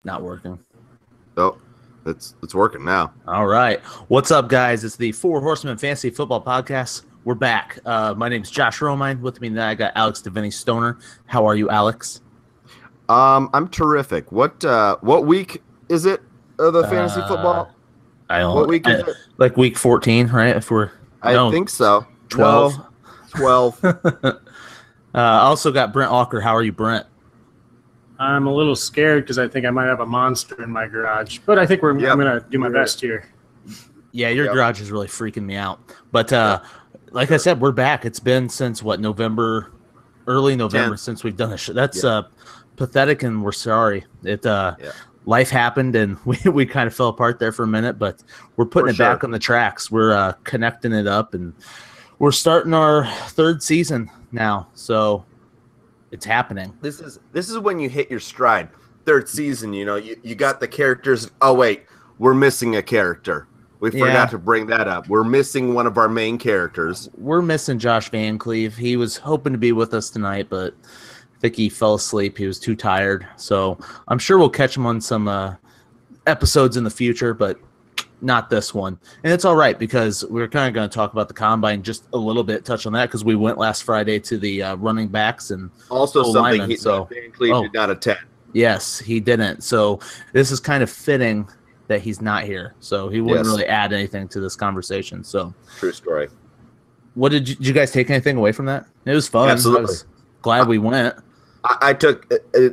Not working. Oh, it's working now. All right. What's up, guys? It's the Four Horsemen Fantasy Football Podcast. We're back. My name's Josh Romine. With me tonight, I got Alex Deviney Stoner. How are you, Alex? I'm terrific. What week is it? The fantasy football. I don't. What week is it? Like week 14, right? I think so. 12. 12. Also got Brent Walker. How are you, Brent? I'm a little scared because I think I might have a monster in my garage, but I think I'm going to do my best here. Yeah, your garage is really freaking me out. But like I said, we're back. It's been since November, early November 10th. Since we've done this. That's pathetic, and we're sorry. Life happened, and we kind of fell apart there for a minute, but we're putting it back on the tracks. We're connecting it up, and we're starting our third season now. So it's happening. This is when you hit your stride. Third season, you got the characters. Oh wait, we're missing a character. We forgot to bring that up. We're missing one of our main characters. We're missing Josh Van Cleve. He was hoping to be with us tonight, but I think he fell asleep. He was too tired. So I'm sure we'll catch him on some episodes in the future, but not this one. And it's all right because we're kind of going to talk about the combine just a little bit, touch on that because we went last Friday to the running backs and also something linemen, Van Cleve did not attend. Yes, he didn't. So this is kind of fitting that he's not here. So he wouldn't really add anything to this conversation. So true story. What did you guys take anything away from that? It was fun. Absolutely. I was glad we went. I took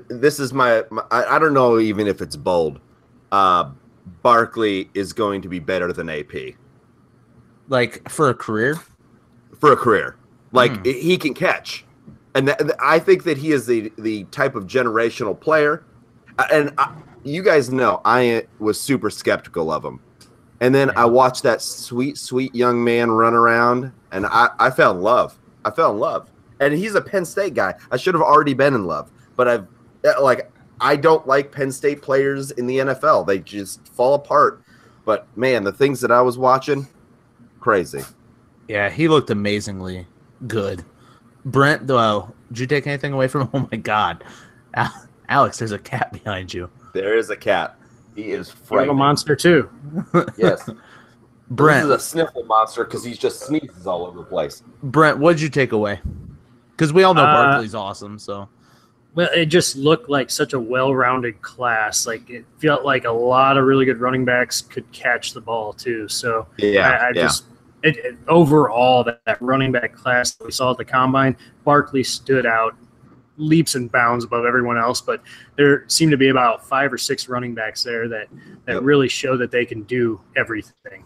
this is my I don't know even if it's bold. Barkley is going to be better than AP. Like for a career? For a career. Like he can catch. And I think that he is the type of generational player. And you guys know I was super skeptical of him. And then I watched that sweet, sweet young man run around, and I fell in love. I fell in love. And he's a Penn State guy. I should have already been in love. But I don't like Penn State players in the NFL. They just fall apart. But, man, the things that I was watching, crazy. Yeah, he looked amazingly good. Brent, did you take anything away from him? Oh, my God. Alex, there's a cat behind you. There is a cat. He is frightening. You have a monster, too. Yes. Brent. This is a sniffle monster because he just sneezes all over the place. Brent, what did you take away? Because we all know Barkley's awesome, so. Well, it just looked like such a well-rounded class. Like it felt like a lot of really good running backs could catch the ball too. So overall that running back class that we saw at the combine, Barkley stood out leaps and bounds above everyone else. But there seemed to be about 5 or 6 running backs there that really show that they can do everything.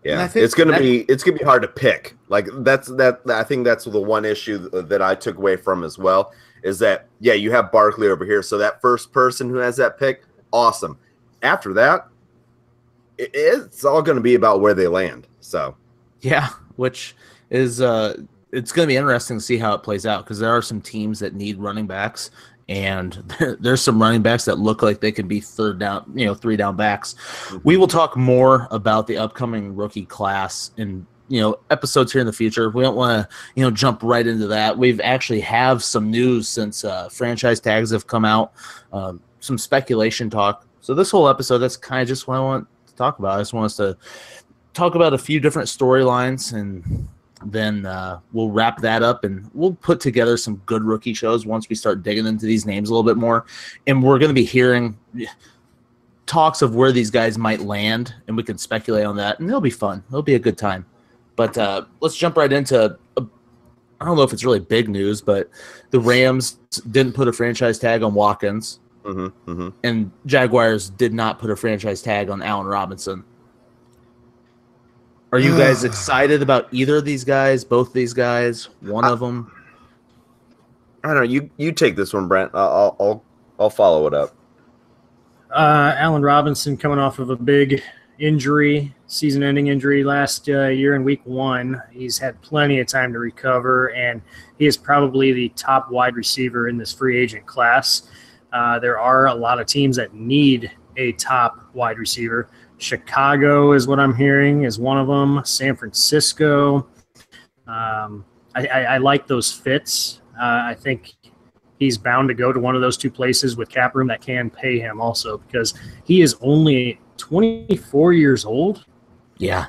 Yeah, it's gonna be hard to pick. Like I think that's the one issue that I took away from as well. Is that, you have Barkley over here. So that first person who has that pick, awesome. After that, it's all going to be about where they land. So, yeah, which is it's going to be interesting to see how it plays out because there are some teams that need running backs, and there's some running backs that look like they could be 3 down backs. We will talk more about the upcoming rookie class in episodes here in the future. We don't want to, jump right into that. We've actually have some news since franchise tags have come out, some speculation talk. So this whole episode, that's kind of just what I want to talk about. I just want us to talk about a few different storylines, and then we'll wrap that up, and we'll put together some good rookie shows once we start digging into these names a little bit more. And we're going to be hearing talks of where these guys might land, and we can speculate on that, and it'll be fun. It'll be a good time. But let's jump right into I don't know if it's really big news, but the Rams didn't put a franchise tag on Watkins, and Jaguars did not put a franchise tag on Allen Robinson. Are you guys excited about either of these guys, both these guys, one of them? I don't know. You take this one, Brent. I'll follow it up. Allen Robinson coming off of a big injury, season-ending injury last year in week 1. He's had plenty of time to recover, and he is probably the top wide receiver in this free agent class. There are a lot of teams that need a top wide receiver. Chicago is what I'm hearing is one of them. San Francisco. I like those fits. I think he's bound to go to one of those two places with cap room that can pay him also, because he is only 24 years old. Yeah,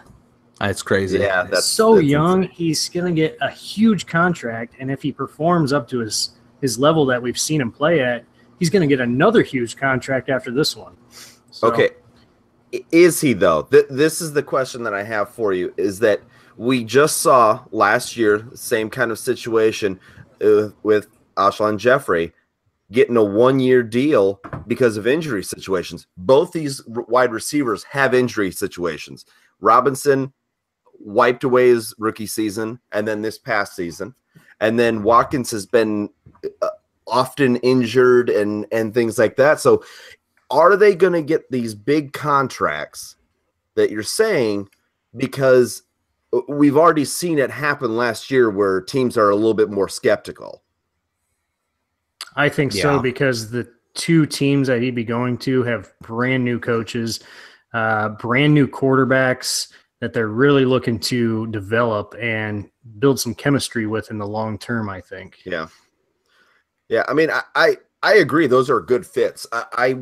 that's crazy. Yeah, That's that's young. insane. He's going to get a huge contract, and if he performs up to his level that we've seen him play at, he's going to get another huge contract after this one. So, Okay. Is he, though? This is the question that I have for you, is that we just saw last year, same kind of situation with Alshon Jeffrey getting a 1-year deal because of injury situations. Both these wide receivers have injury situations. Robinson wiped away his rookie season and then this past season. And then Watkins has been often injured and things like that. So are they going to get these big contracts that you're saying? Because we've already seen it happen last year where teams are a little bit more skeptical. I think so, because the two teams that he'd be going to have brand new coaches, brand new quarterbacks that they're really looking to develop and build some chemistry with in the long term, I think. Yeah. Yeah. I mean, I agree. Those are good fits. I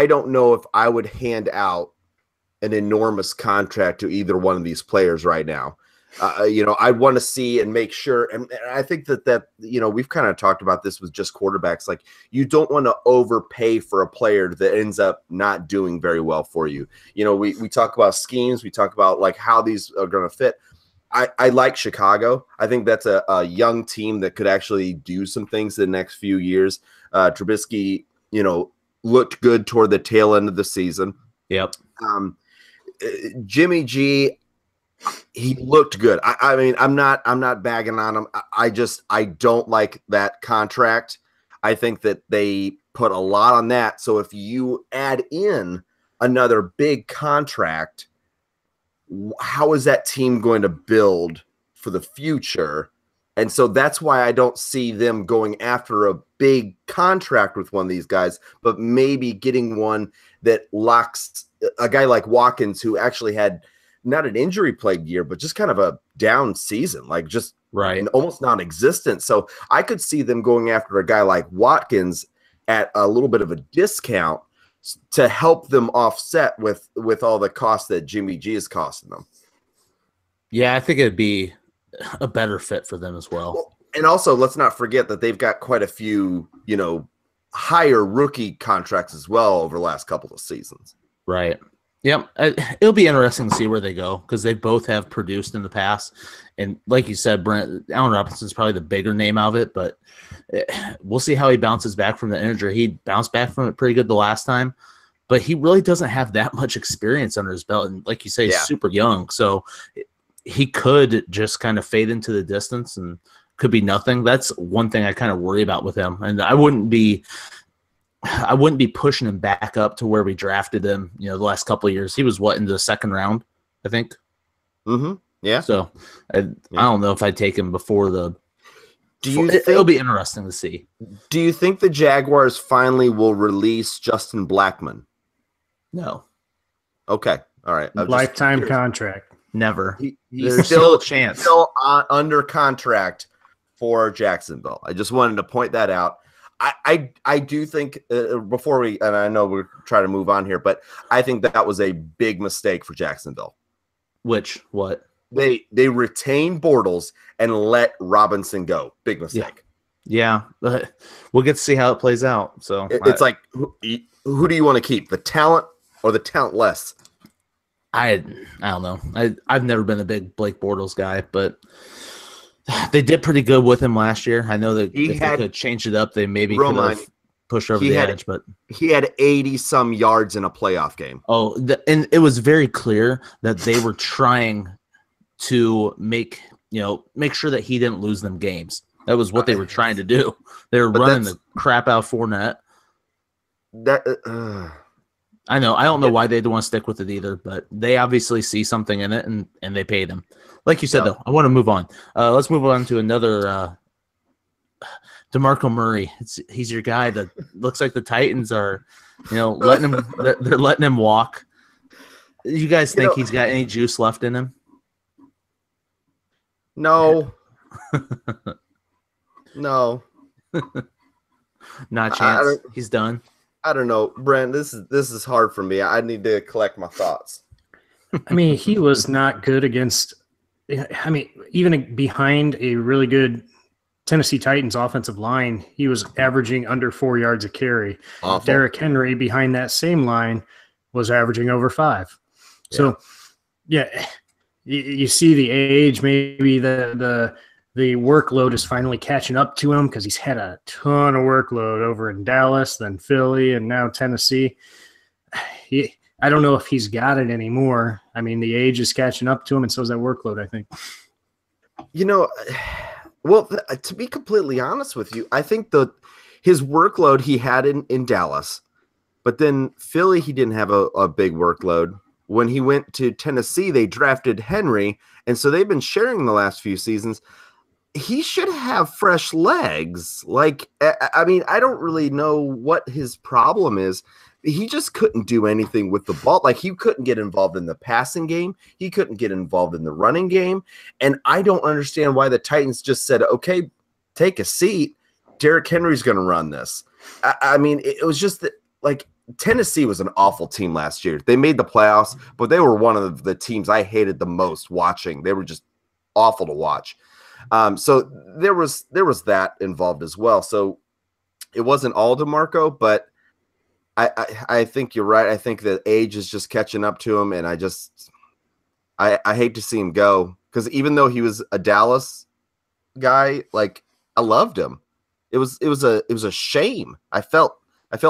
don't know if I would hand out an enormous contract to either one of these players right now. I want to see and make sure. And I think that we've kind of talked about this with just quarterbacks. Like, you don't want to overpay for a player that ends up not doing very well for you. We talk about schemes. We talk about like how these are going to fit. I like Chicago. I think that's a young team that could actually do some things in the next few years. Trubisky, looked good toward the tail end of the season. Yep. Jimmy G, he looked good. I mean, I'm not bagging on him. I don't like that contract. I think that they put a lot on that. So if you add in another big contract, how is that team going to build for the future? And so that's why I don't see them going after a big contract with one of these guys, but maybe getting one that locks a guy like Watkins, who actually had not an injury-plagued year, but just kind of a down season, like just right, almost non-existent. So I could see them going after a guy like Watkins at a little bit of a discount to help them offset with all the costs that Jimmy G is costing them. Yeah, I think it'd be a better fit for them as well. And also, let's not forget that they've got quite a few, higher rookie contracts as well over the last couple of seasons. Right. Yep. It'll be interesting to see where they go, because they both have produced in the past. And like you said, Brent, Allen Robinson's probably the bigger name of it, but we'll see how he bounces back from the injury. He bounced back from it pretty good the last time, but he really doesn't have that much experience under his belt. And like you say, he's super young. So he could just kind of fade into the distance and could be nothing. That's one thing I kind of worry about with him. And I wouldn't be pushing him back up to where we drafted him, the last couple of years. He was in the second round, I think. Mm-hmm. Yeah. So I don't know if I'd take him before the. It'll be interesting to see. Do you think the Jaguars finally will release Justin Blackmon? No. Okay. All right. Lifetime contract. Never. He's still a chance. Still under contract for Jacksonville. I just wanted to point that out. I do think before we, and I know we're trying to move on here, but I think that was a big mistake for Jacksonville. What? They retained Bortles and let Robinson go. Big mistake. Yeah. We'll get to see how it plays out. So it's like, who do you want to keep, the talent or the talentless? I don't know. I've never been a big Blake Bortles guy, but they did pretty good with him last year. I know that if they could change it up, they maybe could have pushed over the edge. But he had 80-some yards in a playoff game. Oh, and it was very clear that they were trying to make sure that he didn't lose them games. That was what they were trying to do. They were running the crap out of Fournette. I know. I don't know why they'd want to stick with it either, but they obviously see something in it, and they paid him. Like you said, though, I want to move on. Let's move on to another DeMarco Murray. He's your guy that looks like the Titans are, letting him. They're letting him walk. You guys think he's got any juice left in him? No. No. Not a chance. He's done. I don't know, Brent. This is hard for me. I need to collect my thoughts. I mean, he was not good against. I mean, even behind a really good Tennessee Titans offensive line, he was averaging under 4 yards a carry. Awful. Derrick Henry behind that same line was averaging over 5. Yeah. So, yeah, you see the age, maybe the workload is finally catching up to him because he's had a ton of workload over in Dallas, then Philly, and now Tennessee. I don't know if he's got it anymore. I mean, the age is catching up to him, and so is that workload, I think. You know, well, to be completely honest with you, I think his workload he had in Dallas, but then Philly, he didn't have a big workload. When he went to Tennessee, they drafted Henry, and so they've been sharing the last few seasons. He should have fresh legs. Like, I mean, I don't really know what his problem is. He just couldn't do anything with the ball. Like, he couldn't get involved in the passing game. He couldn't get involved in the running game. And I don't understand why the Titans just said, okay, take a seat. Derrick Henry's going to run this. I mean, it was just that, like, Tennessee was an awful team last year. They made the playoffs, but they were one of the teams I hated the most watching. They were just awful to watch. So there was that involved as well. So it wasn't all DeMarco, but I think you're right. I think that age is just catching up to him, and I hate to see him go, because even though he was a Dallas guy, like, I loved him. It was a shame. I felt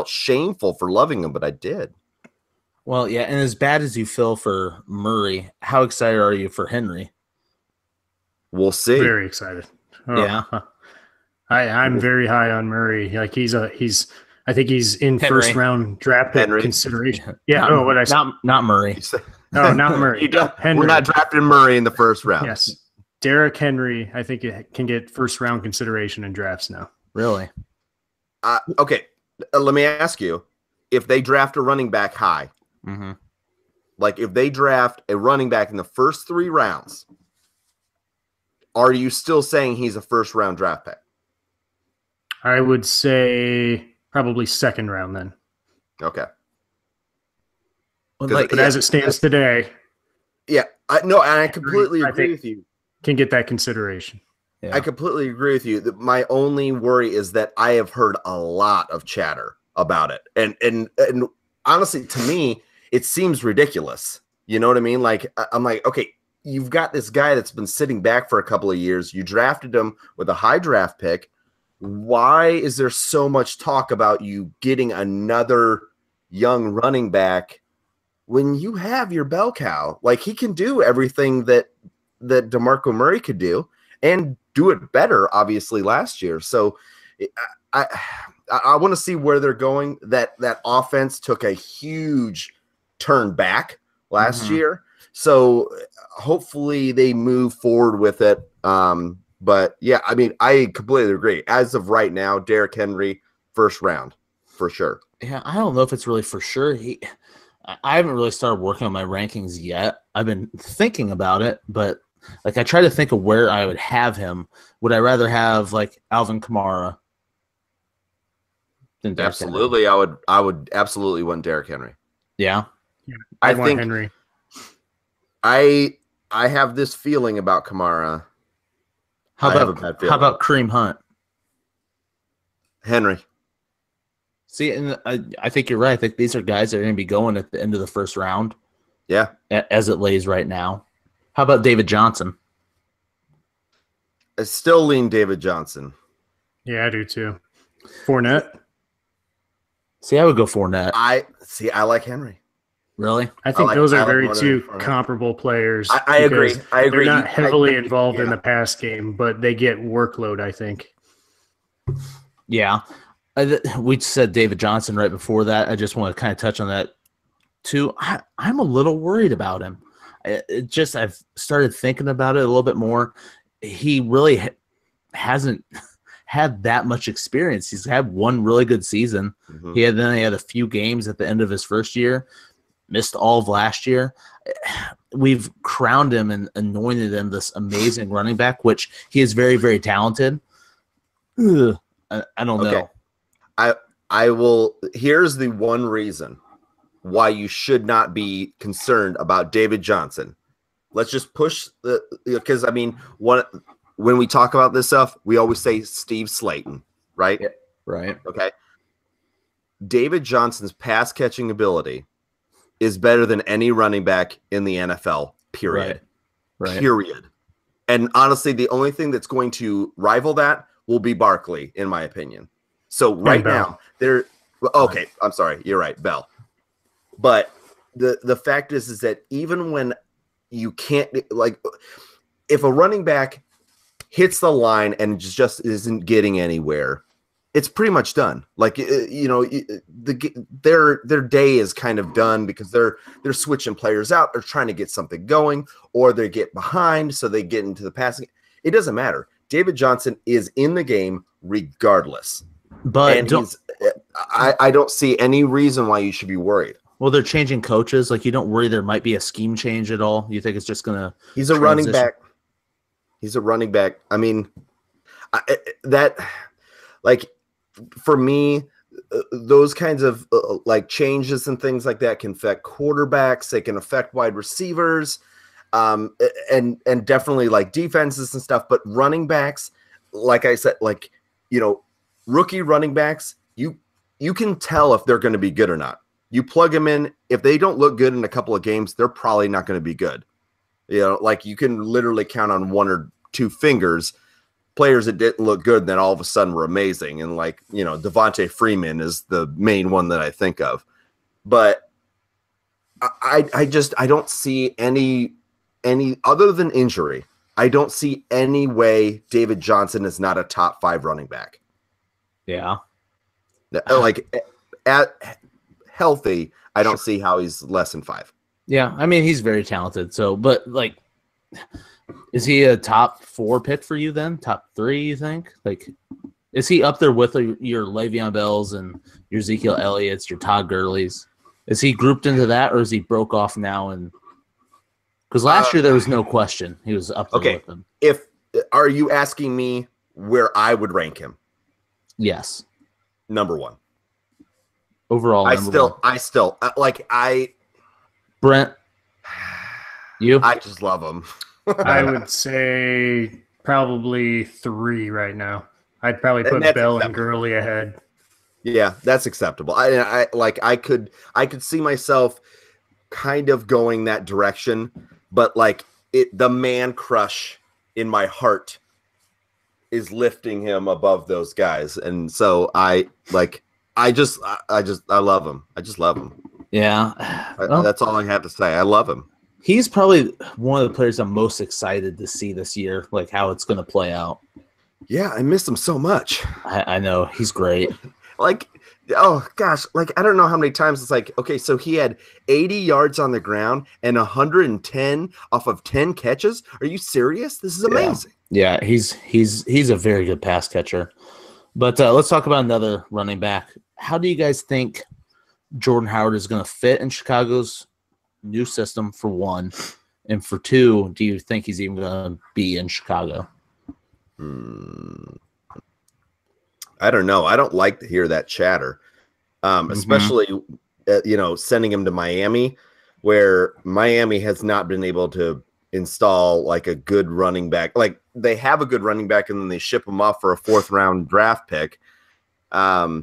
shameful for loving him, but I did. Well, yeah, and as bad as you feel for Murray, how excited are you for Henry? We'll see. Very excited. Oh, yeah, I'm very high on Murray. Like, I think he's in Henry. First round draft pick consideration. Yeah, not Murray. No, not Murray. Henry. We're not drafting Murray in the first round. Yes, Derrick Henry. I think it can get first round consideration in drafts now. Really? Okay. Let me ask you: if they draft a running back high, like if they draft a running back in the first 3 rounds, are you still saying he's a first round draft pick? I would say probably second round then. Okay. But as it stands today, I completely agree with you. Can get that consideration. Yeah. I completely agree with you. My only worry is that I have heard a lot of chatter about it. And honestly, to me, it seems ridiculous. You know what I mean? Like, I'm like, okay, you've got this guy that's been sitting back for a couple of years. You drafted him with a high draft pick. Why is there so much talk about you getting another young running back when you have your bell cow? Like, he can do everything that DeMarco Murray could do and do it better, obviously, last year. So I want to see where they're going. That offense took a huge turn back last year. So hopefully they move forward with it. But yeah, I mean, I completely agree. As of right now, Derrick Henry, first round for sure. Yeah, I don't know if it's really for sure. I haven't really started working on my rankings yet. I've been thinking about it, but like, I try to think of where I would have him. Would I rather have like Alvin Kamara than Derrick Absolutely, Henry? I would absolutely want Derrick Henry. Yeah, I want Henry. I have this feeling about Kamara. How about Kareem Hunt? Henry. See, and I think you're right. I think these are guys that are going to be going at the end of the first round. Yeah, as it lays right now. How about David Johnson? I still lean David Johnson. Yeah, I do too. Fournette. See, I would go Fournette. I like Henry. Really? I think those are very two comparable players. I agree. They're not heavily involved in the pass game, but they get workload, I think. Yeah. We said David Johnson right before that. I just want to kind of touch on that too. I'm a little worried about him. I've started thinking about it a little bit more. He really hasn't had that much experience. He's had one really good season. He had a few games at the end of his first year. Missed all of last year. We've crowned him and anointed him this amazing running back, which he is very, very talented. I don't Okay. know. I will. Here's the one reason why you should not be concerned about David Johnson. Let's just push because I mean, when we talk about this stuff, we always say Steve Slayton, right? Yeah. Right. Okay. David Johnson's pass catching ability is better than any running back in the NFL. Period. Right. Period. And honestly, the only thing that's going to rival that will be Barkley, in my opinion. So right now, okay, I'm sorry, you're right, Bell. But the fact is that even when you can't, like, if a running back hits the line and just isn't getting anywhere, it's pretty much done. Like, you know, their day is kind of done because they're switching players out. They're trying to get something going, or they get behind, so they get into the passing. It doesn't matter. David Johnson is in the game regardless. But I don't see any reason why you should be worried. Well, they're changing coaches. Like, you don't worry there might be a scheme change at all. You think it's just gonna? He's a running back. He's a running back. I mean, for me, those kinds of like changes and things like that can affect quarterbacks. They can affect wide receivers, and definitely like defenses and stuff. But running backs, like I said, like, you know, rookie running backs, you can tell if they're going to be good or not. You plug them in. If they don't look good in a couple of games, they're probably not going to be good. You know, like you can literally count on one or two fingers players that didn't look good, then all of a sudden were amazing. And like, you know, Devontae Freeman is the main one that I think of. But I don't see any other than injury. I don't see any way David Johnson is not a top 5 running back. Yeah. Like at healthy, I don't see how he's less than 5. Yeah, I mean, he's very talented. So, but like, is he a top 4 pick for you then? Top 3, you think? Like, is he up there with your Le'Veon Bells and your Ezekiel Elliott's, your Todd Gurley's? Is he grouped into that, or is he broke off now? And because last year there was no question he was up there with them. Are you asking me where I would rank him? Yes, number 1 overall. Brent, you? I just love him. I would say probably 3 right now. I'd probably put Bell and Gurley ahead. Yeah, that's acceptable. I could see myself kind of going that direction, but like the man crush in my heart is lifting him above those guys, and so I just love him. I just love him. Yeah, that's all I have to say. I love him. He's probably one of the players I'm most excited to see this year, like how it's going to play out. Yeah, I miss him so much. I know. He's great. Like, oh gosh, like I don't know how many times it's like, okay, so he had 80 yards on the ground and 110 off of 10 catches. Are you serious? This is amazing. Yeah, he's a very good pass catcher. But let's talk about another running back. How do you guys think Jordan Howard is going to fit in Chicago's new system, for one? And for 2, do you think he's even going to be in Chicago? I don't know. I don't like to hear that chatter, especially, sending him to Miami, where Miami has not been able to install like a good running back. Like they have a good running back and then they ship him off for a 4th round draft pick. I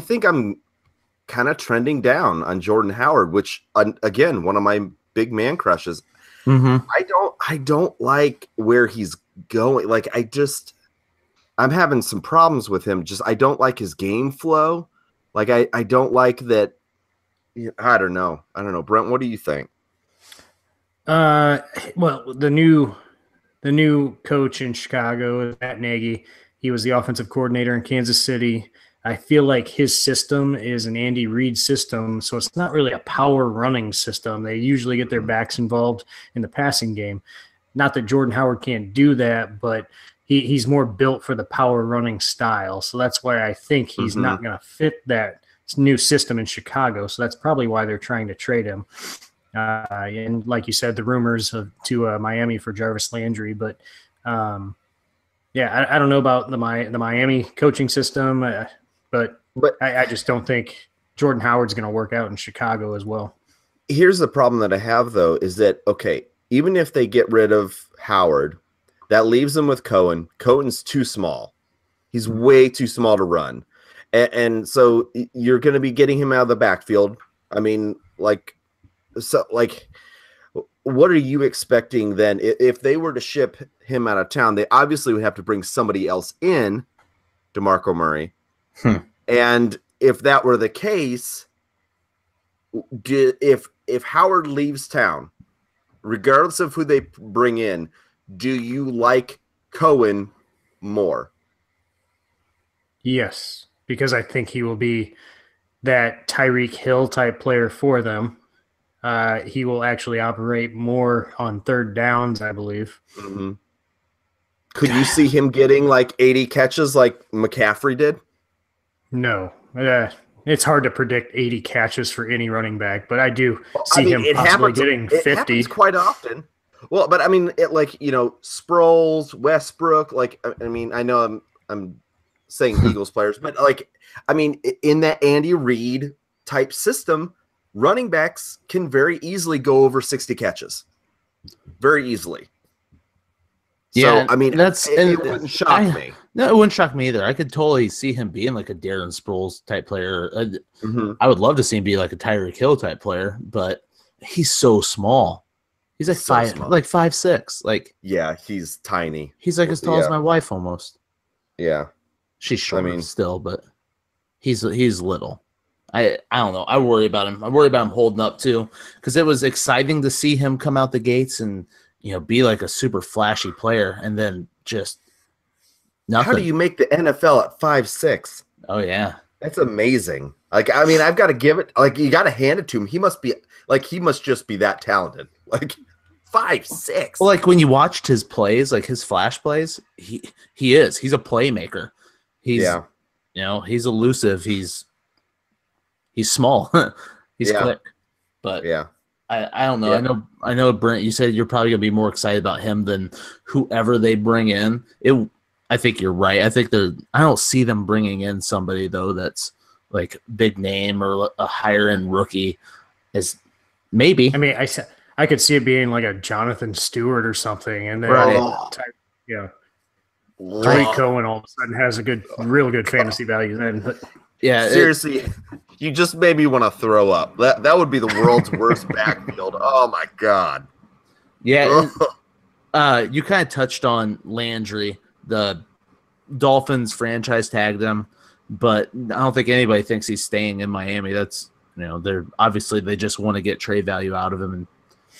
think I'm kind of trending down on Jordan Howard, which again, one of my big man crushes. Mm-hmm. I don't like where he's going. Like I'm having some problems with him. Just, I don't like his game flow. Like I don't like that. I don't know. Brent, what do you think? Well, the new coach in Chicago is Matt Nagy. He was the offensive coordinator in Kansas City. I feel like his system is an Andy Reid system, so it's not really a power running system. They usually get their backs involved in the passing game. Not that Jordan Howard can't do that, but he's more built for the power running style. So that's why I think he's not going to fit that new system in Chicago. So that's probably why they're trying to trade him. And like you said, the rumors to Miami for Jarvis Landry, but Yeah, I don't know about the Miami coaching system, but I just don't think Jordan Howard's going to work out in Chicago as well. Here's the problem that I have, though, is that, okay, even if they get rid of Howard, that leaves them with Cohen. Cohen's too small. He's way too small to run. And so you're going to be getting him out of the backfield. I mean, what are you expecting then? If they were to ship him out of town, they obviously would have to bring somebody else in, DeMarco Murray. And if that were the case, if Howard leaves town, regardless of who they bring in, do you like Cohen more? Yes, because I think he will be that Tyreek Hill type player for them. He will actually operate more on third downs, I believe. Mm-hmm. Could you see him getting like 80 catches like McCaffrey did? No. It's hard to predict 80 catches for any running back, but I do see him possibly getting 50. It happens quite often. Well, but I mean, Sproles, Westbrook, I know I'm saying Eagles players, but in that Andy Reid type system, running backs can very easily go over 60 catches. Very easily. Yeah, so, I mean, it wouldn't shock me. No, it wouldn't shock me either. I could totally see him being like a Darren Sproles type player. I would love to see him be like a Tyreek Hill type player, but he's so small. He's like 5'6". Like, yeah, he's tiny. He's like as tall as my wife almost. Yeah, she's short still, but he's little. I don't know. I worry about him. I worry about him holding up too, because it was exciting to see him come out the gates and be like a super flashy player, and then just nothing. How do you make the NFL at 5'6"? Oh yeah, that's amazing. I've got to give it. You got to hand it to him. He must just be that talented. 5'6". Well, when you watched his plays, his flash plays, he's a playmaker. He's he's elusive. He's small. He's quick. But yeah. I don't know. Yeah. I know, Brent, you said you're probably going to be more excited about him than whoever they bring in. I think you're right. I don't see them bringing in somebody, though, that's big name or a higher end rookie. Is maybe. I mean, I could see it being like a Jonathan Stewart or something, and then Tariq Cohen all of a sudden has a real good fantasy value then. But yeah, seriously. You just made me want to throw up. That would be the world's worst backfield. Oh my god. Yeah. You kind of touched on Landry. The Dolphins franchise tagged him, but I don't think anybody thinks he's staying in Miami. That's they're obviously they just want to get trade value out of him. And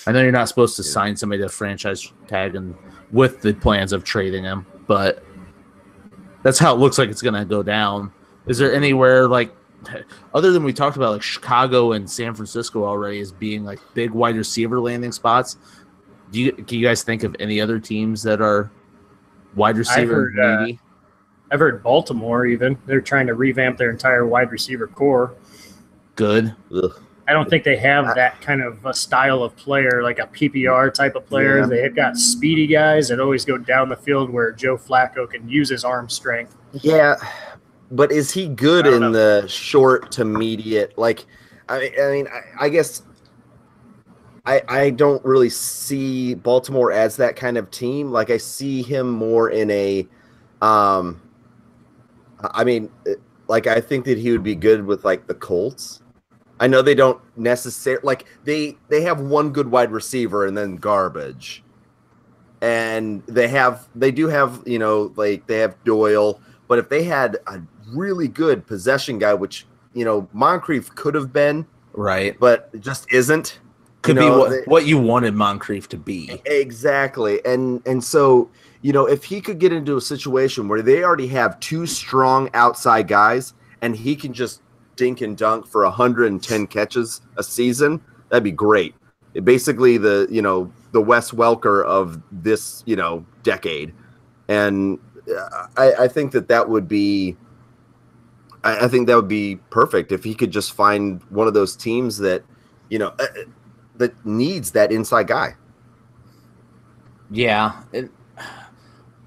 I know you're not supposed to sign somebody to franchise tag and with the plans of trading him, but that's how it looks like it's gonna go down. Is there anywhere other than we talked about Chicago and San Francisco already as being big wide receiver landing spots, can you guys think of any other teams that are wide receiver needy? I've heard Baltimore even. They're trying to revamp their entire wide receiver core. Good. Ugh. I don't think they have that kind of a style of player, like a PPR type of player. Yeah. They've got speedy guys that always go down the field where Joe Flacco can use his arm strength. Yeah. But is he good in the short to mediate? I guess I don't really see Baltimore as that kind of team. I see him more in a, I think that he would be good with the Colts. I know they don't necessarily they have one good wide receiver and then garbage, and they do have they have Doyle, but if they had a really good possession guy, which Moncrief could have been, right, but it just isn't. Could be what you wanted Moncrief to be. Exactly, and so if he could get into a situation where they already have two strong outside guys, and he can just dink and dunk for 110 catches a season, that'd be great. Basically, the Wes Welker of this decade, and I think that would be. I think that would be perfect if he could just find one of those teams that, that needs that inside guy. Yeah.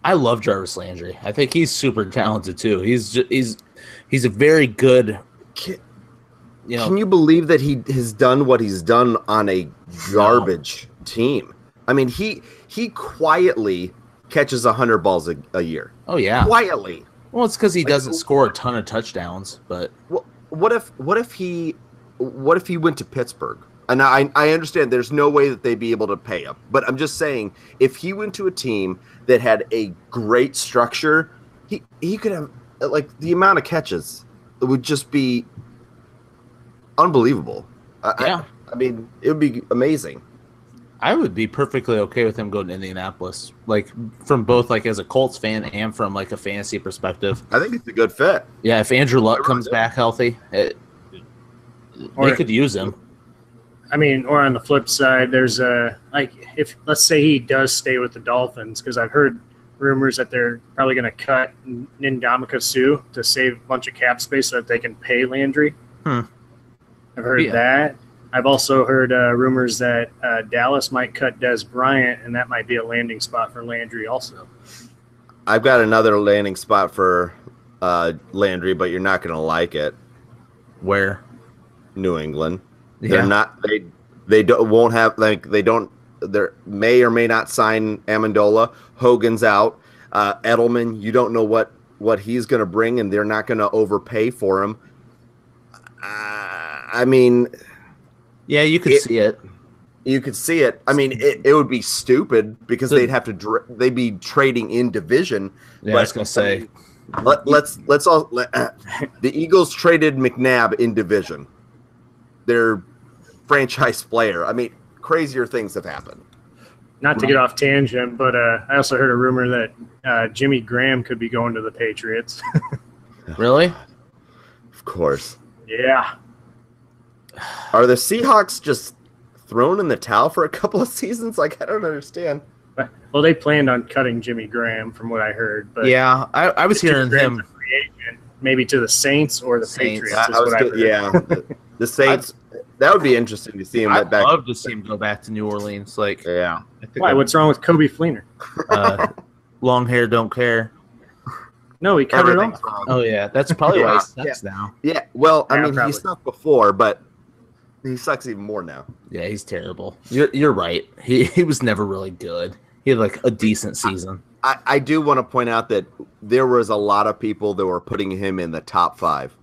I love Jarvis Landry. I think he's super talented too. He's a very good. Can you believe that he has done what he's done on a garbage team? I mean, he quietly catches 100 balls a year. Oh yeah, quietly. Well, it's because he doesn't score a ton of touchdowns. But what if he went to Pittsburgh? And I understand there's no way that they'd be able to pay him, but I'm just saying if he went to a team that had a great structure, he could have like the amount of catches. It would just be unbelievable. I mean, it would be amazing. I would be perfectly okay with him going to Indianapolis, like from both like as a Colts fan and from like a fantasy perspective. I think it's a good fit. Yeah, if Andrew Luck comes back healthy, they could use him. I mean, or on the flip side, there's if let's say he does stay with the Dolphins, because I've heard rumors that they're probably going to cut Ndamukong Suh to save a bunch of cap space so that they can pay Landry. I've heard that. I've also heard rumors that Dallas might cut Des Bryant, and that might be a landing spot for Landry also. I've got another landing spot for Landry, but you're not going to like it. Where? New England. They're not. They won't have like they don't. They may or may not sign Amendola. Hogan's out. Edelman, you don't know what he's going to bring, and they're not going to overpay for him. I mean, yeah, you could see it. You could see it. I mean, it would be stupid because they'd be trading in division. Yeah, I was going to say. Let's all. The Eagles traded McNabb in division. Their franchise player. I mean, crazier things have happened. Not to get off tangent, but I also heard a rumor that Jimmy Graham could be going to the Patriots. Really? Of course. Yeah. Are the Seahawks just thrown in the towel for a couple of seasons? Like, I don't understand. Well, they planned on cutting Jimmy Graham, from what I heard. But yeah, I was hearing him. Maybe to the Saints or the Patriots. The Saints. That would be interesting to see him. I'd love to see him go back to New Orleans. Like, yeah. Why? What's wrong with Kobe Fleener? Long hair don't care. No, he cut it off. Oh yeah, that's probably why he sucks now. Yeah. Well, I mean, he sucked before, but he sucks even more now. Yeah, he's terrible. You're right. He was never really good. He had like a decent season. I do want to point out that there was a lot of people that were putting him in the top 5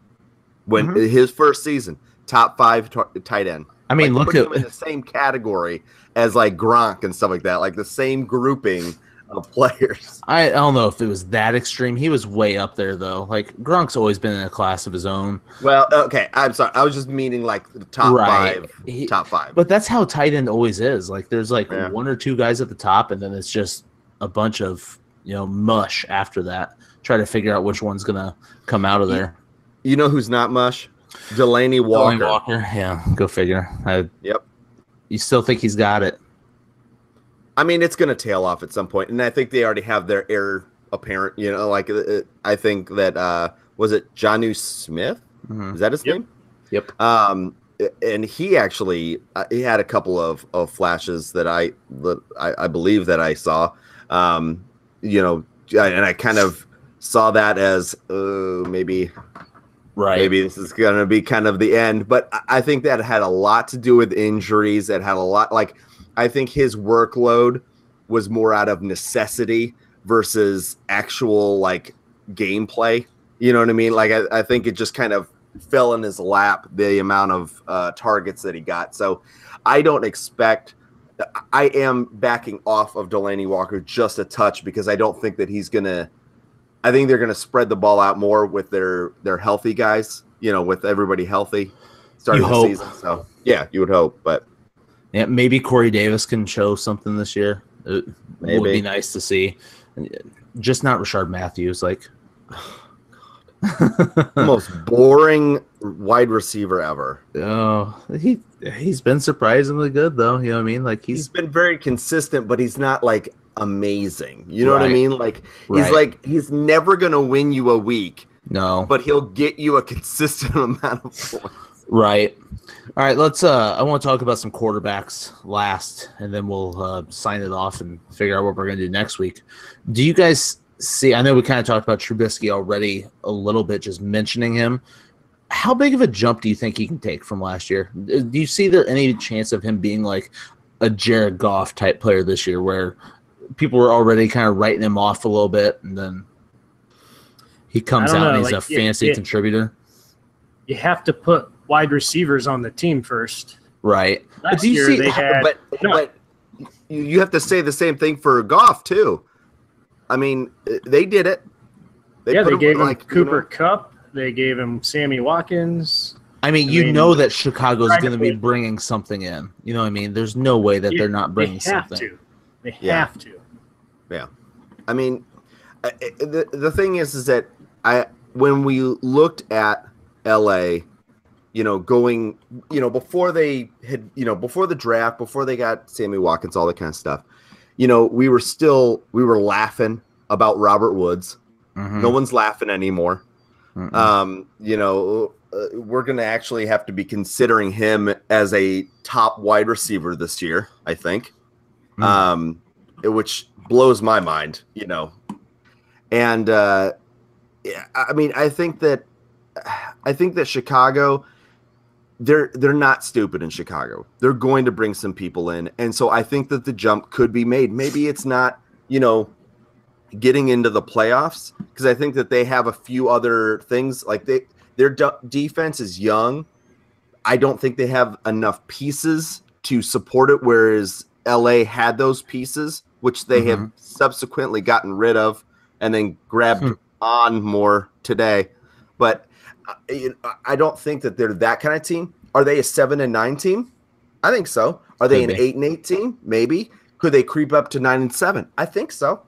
when his first season, top 5 tight end. I mean, like, look at him in the same category as like Gronk and stuff like that, like the same grouping of players. I don't know if it was that extreme. He was way up there though. Like Gronk's always been in a class of his own. Well, okay, I'm sorry. I was just meaning like the top 5. Top 5. But that's how tight end always is. Like there's like one or two guys at the top, and then it's just a bunch of mush after that. Try to figure out which one's gonna come out of there. You know who's not mush? Delaney Walker. Yeah, go figure. Yep. You still think he's got it? I mean, it's going to tail off at some point, and I think they already have their heir apparent. Like I think that was it Jonnu Smith? Is that his name? Yep. And he actually he had a couple of flashes that I believe that I saw. And I kind of saw that as maybe. Right. Maybe this is going to be kind of the end, but I think that had a lot to do with injuries. It had a lot, like, I think his workload was more out of necessity versus actual, like, gameplay. You know what I mean? Like, I think it just kind of fell in his lap, the amount of targets that he got. So I don't expect, I am backing off of Delaney Walker just a touch because I don't think that he's going to, I think they're going to spread the ball out more with their healthy guys, with everybody healthy starting the season. So, yeah, you would hope. But yeah, maybe Corey Davis can show something this year. It would be nice to see. Just not Rashard Matthews. Like, most boring wide receiver ever. Oh, he's been surprisingly good, though. You know what I mean? Like he's been very consistent, but he's not like amazing. You know what I mean? Like he's never gonna win you a week. No, but he'll get you a consistent amount of points. Right. All right, let's I want to talk about some quarterbacks last, and then we'll sign it off and figure out what we're going to do next week. Do you guys see, I know we kind of talked about Trubisky already a little bit, just mentioning him. How big of a jump do you think he can take from last year? Do you see there any chance of him being like a Jared Goff type player this year, where people were already kind of writing him off a little bit, and then he comes out and he's a fantasy contributor? You have to put wide receivers on the team first. Right. Last year they had, but you have to say the same thing for Goff too. I mean, they did it. They gave him Cooper Kupp. They gave him Sammy Watkins. I mean, you know that Chicago's going to be bringing something in. You know what I mean? There's no way that they're not bringing something. They have to. Yeah. I mean, the thing is that when we looked at LA, going, before they had, before the draft, before they got Sammy Watkins, all that kind of stuff, we were laughing about Robert Woods. Mm-hmm. No one's laughing anymore. Mm-hmm. We're going to actually have to be considering him as a top wide receiver this year, I think, which blows my mind, And I mean, I think that Chicago, they're not stupid in Chicago. They're going to bring some people in, and so I think that the jump could be made. Maybe it's not, getting into the playoffs, because I think that they have a few other things. Like their defense is young. I don't think they have enough pieces to support it, whereas LA had those pieces, which they have subsequently gotten rid of and then grabbed on more today. But I don't think that they're that kind of team. Are they a 7-9 team? I think so. Are they an 8-8 team? Maybe. Could they creep up to 9-7? I think so.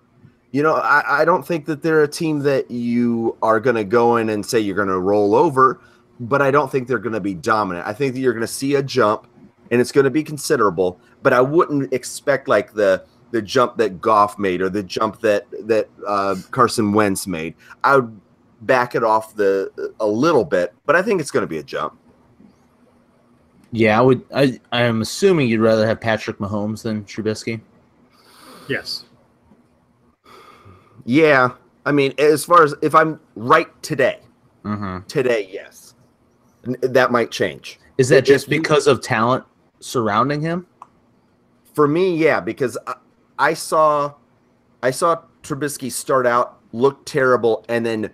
I don't think that they're a team that you are going to go in and say you're going to roll over, but I don't think they're going to be dominant. I think that you're going to see a jump, and it's going to be considerable, but I wouldn't expect like the jump that Goff made or the jump that Carson Wentz made. I would back it off a little bit, but I think it's going to be a jump. Yeah, I am assuming you'd rather have Patrick Mahomes than Trubisky. Yes. Yeah, I mean, as far as if I'm right today, yes, that might change. Is that just because of talent surrounding him? For me, yeah, because I saw Trubisky start out, look terrible, and then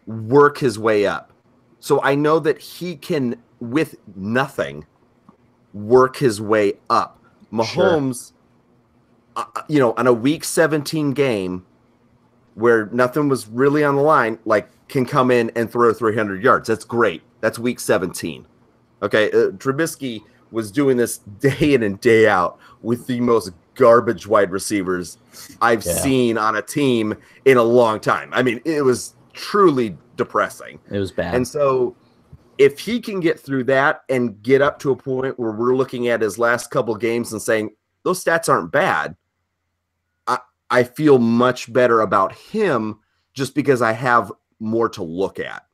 work his way up. So I know that he can, with nothing, work his way up. Mahomes, on a Week 17 game, where nothing was really on the line, like can come in and throw 300 yards. That's great. That's Week 17. Okay, Trubisky was doing this day in and day out with the most garbage wide receivers I've seen on a team in a long time. I mean, it was truly depressing. It was bad. And so if he can get through that and get up to a point where we're looking at his last couple games and saying, those stats aren't bad, I feel much better about him just because I have more to look at,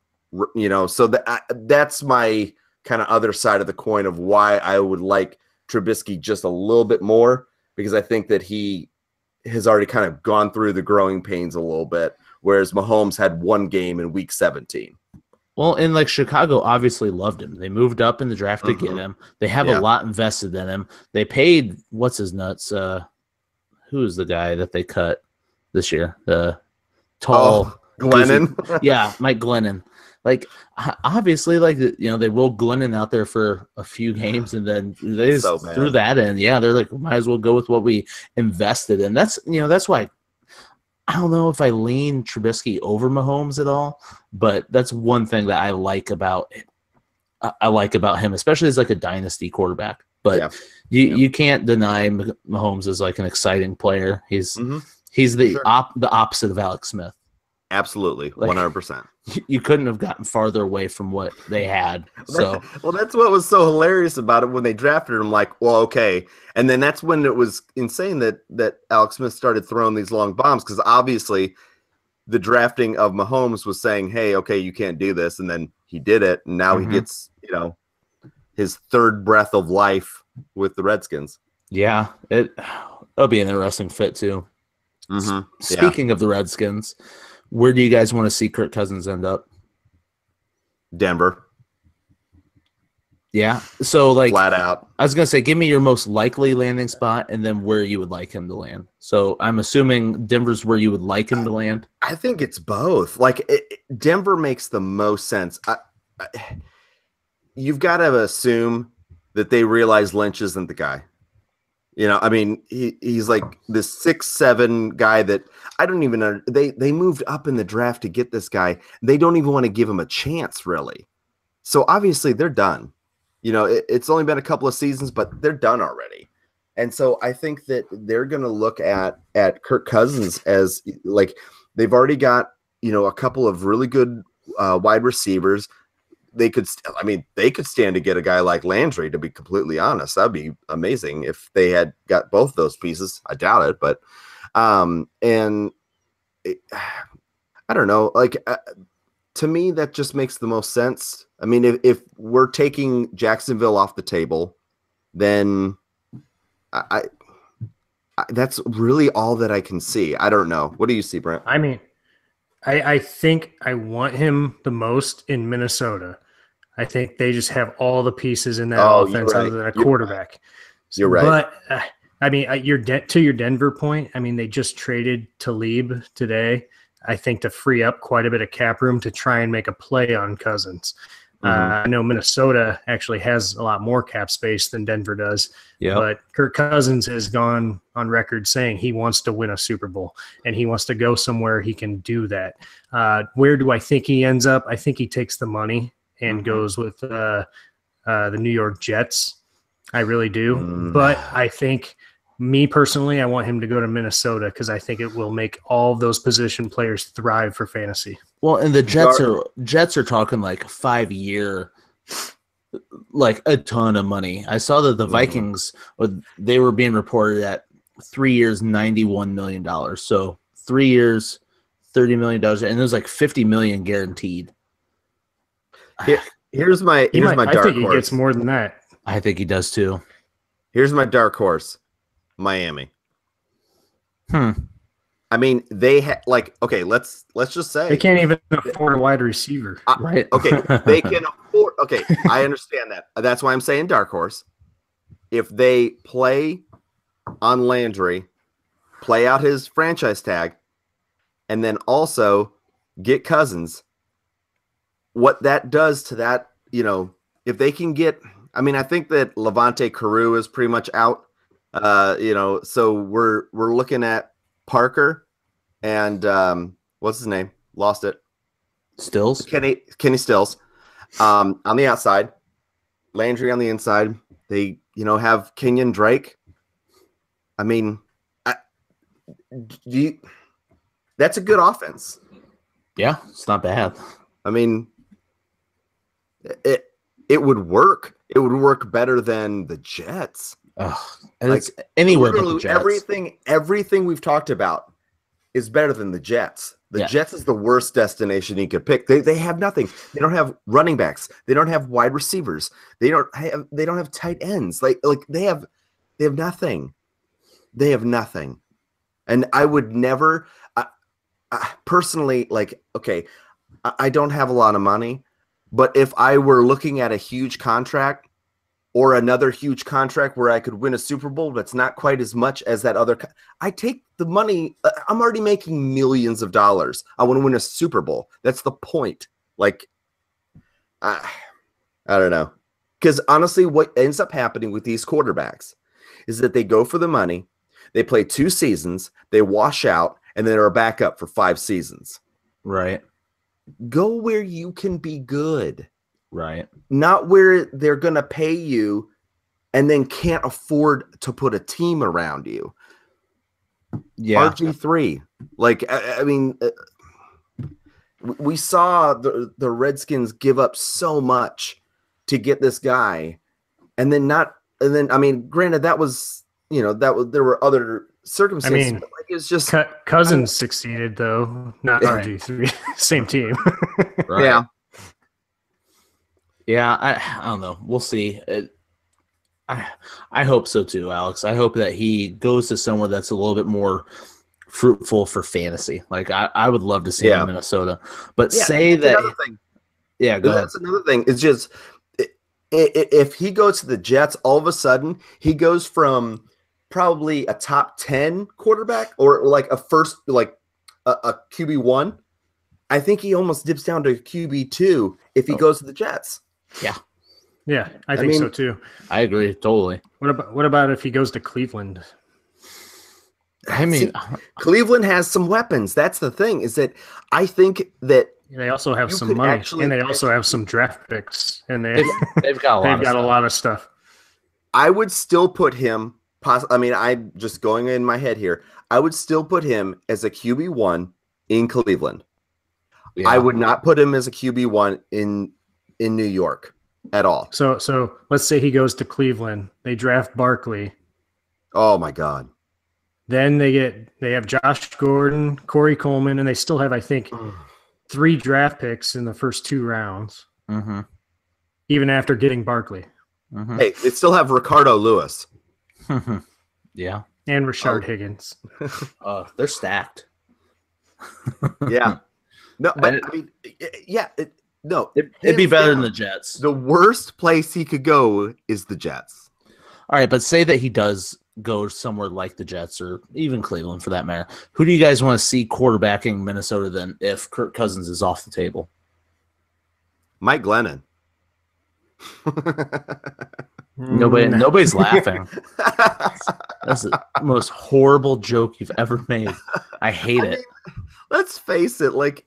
so that's my kind of other side of the coin of why I would like Trubisky just a little bit more, because I think that he has already kind of gone through the growing pains a little bit, whereas Mahomes had one game in Week 17. Well, and like Chicago obviously loved him. They moved up in the draft to get him. They have a lot invested in him. They paid, what's his nuts, who is the guy that they cut this year? The tall Glennon. Mike Glennon. Like, obviously, like, they rolled Glennon out there for a few games, and then they just threw that in. Yeah, they're like, might as well go with what we invested in. That's why I don't know if I lean Trubisky over Mahomes at all, but that's one thing that I like about it. I like about him, especially as like a dynasty quarterback. But you can't deny Mahomes is like an exciting player. He's the opposite of Alex Smith. Absolutely, 100%. You couldn't have gotten farther away from what they had. So that's what was so hilarious about it when they drafted him. Like, well, okay, and then that's when it was insane that Alex Smith started throwing these long bombs, because obviously the drafting of Mahomes was saying, hey, okay, you can't do this, and then he did it, and now he gets his third breath of life with the Redskins. Yeah, it'll be an interesting fit too. Mm-hmm. Speaking of the Redskins, where do you guys want to see Kirk Cousins end up? Denver. Yeah. So, like, flat out. I was going to say, give me your most likely landing spot and then where you would like him to land. So, I'm assuming Denver's where you would like him to land. I think it's both. Like, Denver makes the most sense. You've got to assume that they realize Lynch isn't the guy. You know, I mean, he's like this 6'7" guy that I don't even know. They moved up in the draft to get this guy. They don't even want to give him a chance, really. So obviously they're done. You know, it's only been a couple of seasons, but they're done already. And so I think that they're going to look at Kirk Cousins as like they've already got, you know, a couple of really good wide receivers. They could stand to get a guy like Landry, to be completely honest. That'd be amazing if they had got both those pieces. I doubt it, but I don't know. Like to me, that just makes the most sense. I mean, if we're taking Jacksonville off the table, then I that's really all that I can see. I don't know. What do you see, Brent? I mean, I think I want him the most in Minnesota. I think they just have all the pieces in that offense other than a quarterback. You're right. But, I mean, to your Denver point, I mean, they just traded Talib today, I think, to free up quite a bit of cap room to try and make a play on Cousins. I know Minnesota actually has a lot more cap space than Denver does. Yeah. But Kirk Cousins has gone on record saying he wants to win a Super Bowl and he wants to go somewhere he can do that. Where do I think he ends up? I think he takes the money and goes with the New York Jets. I really do. But I think, me personally, I want him to go to Minnesota because I think it will make all of those position players thrive for fantasy. Well, and the Jets are talking like 5-year, like a ton of money. I saw that the Vikings, they were being reported at 3 years, $91 million. So 3 years, $30 million, and there's like $50 million guaranteed. Here's my dark horse. I think he gets more than that. I think he does too. Here's my dark horse. Miami. I mean, they okay, let's just say they can't even afford a wide receiver. Right. Okay, they can afford. Okay, I understand that. That's why I'm saying dark horse. If they play on Landry, play out his franchise tag, and then also get Cousins, what that does to that, you know, if they can get, I mean, I think that Levante Carew is pretty much out. You know, so we're looking at Parker and what's his name? Lost it. Stills. Kenny Stills. On the outside, Landry on the inside. They, you know, have Kenyon Drake. I mean, that's a good offense. Yeah, it's not bad. I mean, it would work. It would work better than the Jets. It's anywhere but the Jets. Everything we've talked about is better than the Jets. The Jets is the worst destination you could pick. They have nothing. They don't have running backs. They don't have wide receivers. They don't have tight ends. Like they have nothing. They have nothing. And I would never personally, like, okay, I don't have a lot of money, but if I were looking at a huge contract or another huge contract where I could win a Super Bowl, that's not quite as much as that other. I take the money. I'm already making millions of dollars. I want to win a Super Bowl. That's the point. Like, I don't know. Because honestly, what ends up happening with these quarterbacks is that they go for the money, they play 2 seasons, they wash out, and then are back up for 5 seasons. Right. Go where you can be good. Right. Not where they're going to pay you and then can't afford to put a team around you. Yeah. RG3. Like, I mean, we saw the Redskins give up so much to get this guy. And then, I mean, granted, that was, you know, there were other circumstances. I mean, but like, it's just Cousins succeeded, though, not RG3. Same team. Right. Yeah. Yeah, I don't know. We'll see. I hope so too, Alex. I hope that he goes to somewhere that's a little bit more fruitful for fantasy. Like I would love to see him in Minnesota. But say that another thing. Yeah, go ahead. That's another thing. It's just if he goes to the Jets, all of a sudden he goes from probably a top 10 quarterback or like a first, like a QB1. I think he almost dips down to QB2 if he goes to the Jets. Yeah. Yeah, I think so too. I agree totally. What about if he goes to Cleveland? I mean, Cleveland has some weapons. That's the thing, is that I think that they also have some money, and they also have some draft picks, and they've got a lot of stuff. I would still put him. I mean, I'm just going in my head here. I would still put him as a QB1 in Cleveland. Yeah. I would not put him as a QB1 in New York at all. So let's say he goes to Cleveland. They draft Barkley. Oh my God. Then they have Josh Gordon, Corey Coleman, and they still have, I think, 3 draft picks in the first 2 rounds. Mm-hmm. Even after getting Barkley. Mm-hmm. Hey, they still have Ricardo Lewis. Yeah. And Rashard Higgins. They're stacked. Yeah. No, but I mean, yeah. It'd be better than the Jets. The worst place he could go is the Jets. All right, but say that he does go somewhere like the Jets or even Cleveland for that matter. Who do you guys want to see quarterbacking Minnesota then if Kirk Cousins is off the table? Mike Glennon. Nobody's laughing. That's the most horrible joke you've ever made. I hate it. Let's face it, like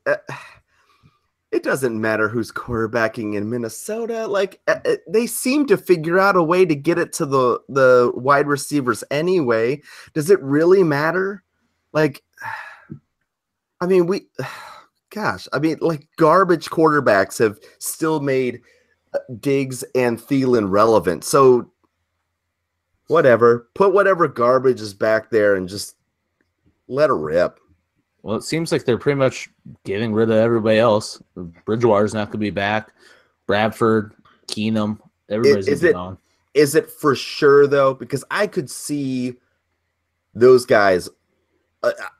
it doesn't matter who's quarterbacking in Minnesota. Like they seem to figure out a way to get it to the wide receivers anyway. Does it really matter? Like, I mean, like garbage quarterbacks have still made Diggs and Thielen relevant. So whatever, put whatever garbage is back there and just let her rip. Well, it seems like they're pretty much getting rid of everybody else. Bridgewater's not going to be back. Bradford, Keenum, everybody's going to be gone. Is it for sure, though? Because I could see those guys.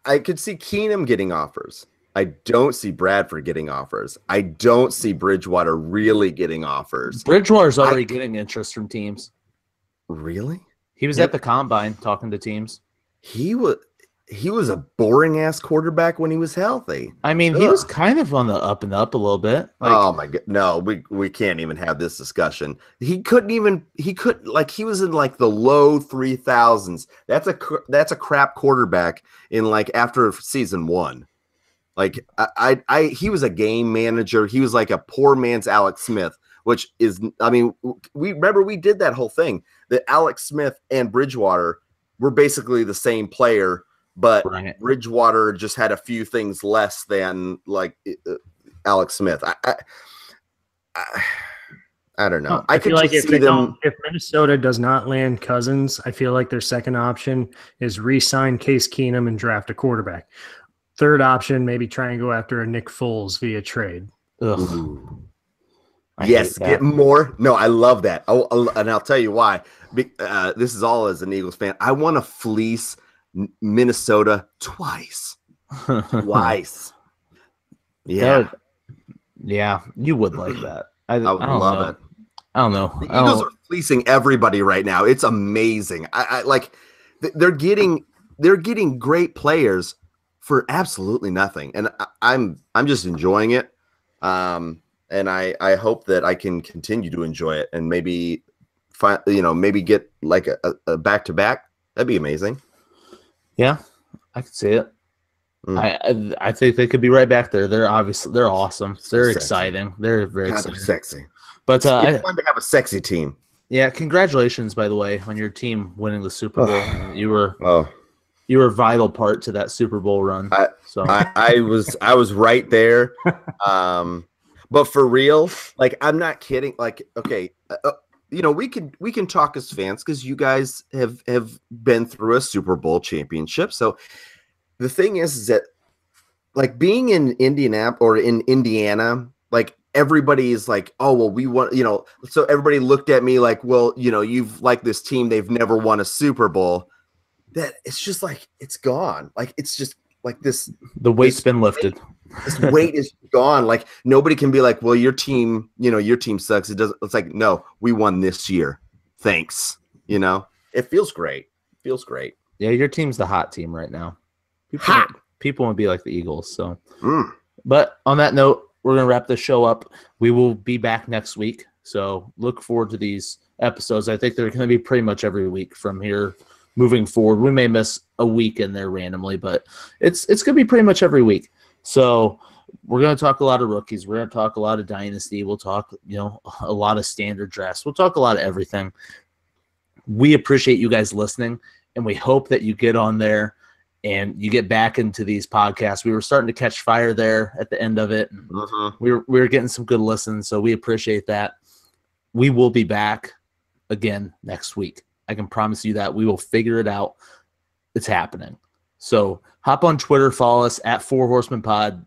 I could see Keenum getting offers. I don't see Bradford getting offers. I don't see Bridgewater really getting offers. Bridgewater's already getting interest from teams. Really? He was at the Combine talking to teams. He was a boring ass quarterback when he was healthy. I mean, he was kind of on the up and up a little bit. Like, oh my God. No, we can't even have this discussion. He was in like the low 3,000s. That's a crap quarterback in like after season 1. Like he was a game manager. He was like a poor man's Alex Smith, which is, I mean, we did that whole thing that Alex Smith and Bridgewater were basically the same player. But Bridgewater just had a few things less than like Alex Smith. I don't know. I feel like if Minnesota does not land Cousins, I feel like their second option is re-sign Case Keenum and draft a quarterback. Third option, maybe try and go after a Nick Foles via trade. Yes, get more. No, I love that. And I'll tell you why. This is all as an Eagles fan. I want to fleece Minnesota twice. Yeah. Yeah, you would like that. I would love it. I don't know. The Eagles are fleecing everybody right now. It's amazing. I like they're getting great players for absolutely nothing. And I'm just enjoying it. And I hope that I can continue to enjoy it and maybe maybe get like a back-to-back. That'd be amazing. Yeah, I could see it. I think they could be right back there. They're awesome. They're exciting. They're very exciting. They're sexy. But it's fun to have a sexy team. Yeah, congratulations, by the way, on your team winning the Super Bowl. You were a vital part to that Super Bowl run. I was right there. But for real, like I'm not kidding. Like, okay, we can talk as fans because you guys have been through a Super Bowl championship. So the thing is that like being in Indianapolis or in Indiana, like everybody is like, oh, well, we want, so everybody looked at me like, well, you've liked this team. They've never won a Super Bowl. That it's just like, it's gone. Like, it's just like this. The weight's been lifted. This weight is gone. Like, nobody can be like, well, your team sucks. It's like, no, we won this year. Thanks. It feels great. Yeah, your team's the hot team right now. People want to be like the Eagles. So, But on that note, we're going to wrap this show up. We will be back next week. So look forward to these episodes. I think they're going to be pretty much every week from here moving forward. We may miss a week in there randomly, but it's going to be pretty much every week. So we're going to talk a lot of rookies. We're going to talk a lot of dynasty. We'll talk, a lot of standard drafts. We'll talk a lot of everything. We appreciate you guys listening, and we hope that you get on there and you get back into these podcasts. We were starting to catch fire there at the end of it. We were getting some good listens, so we appreciate that. We will be back again next week. I can promise you that. We will figure it out. It's happening. So hop on Twitter, follow us at 4 Horsemen Pod.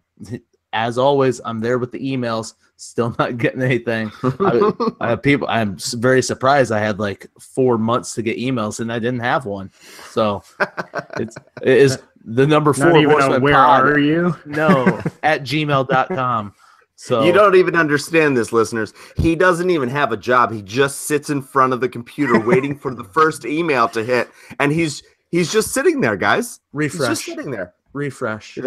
As always, I'm there with the emails. Still not getting anything. I have people. I'm very surprised. I had like 4 months to get emails, and I didn't have one. So it is the number 4 Horsemen where Pod. Are you? No, at gmail.com. So you don't even understand this, listeners. He doesn't even have a job. He just sits in front of the computer waiting for the first email to hit, and he's just sitting there, guys. refresh. He's just sitting there. Refresh.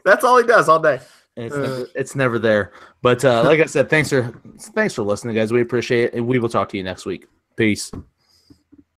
That's all he does all day. It's never there. But like I said, thanks for listening, guys. We appreciate it, and we will talk to you next week. Peace.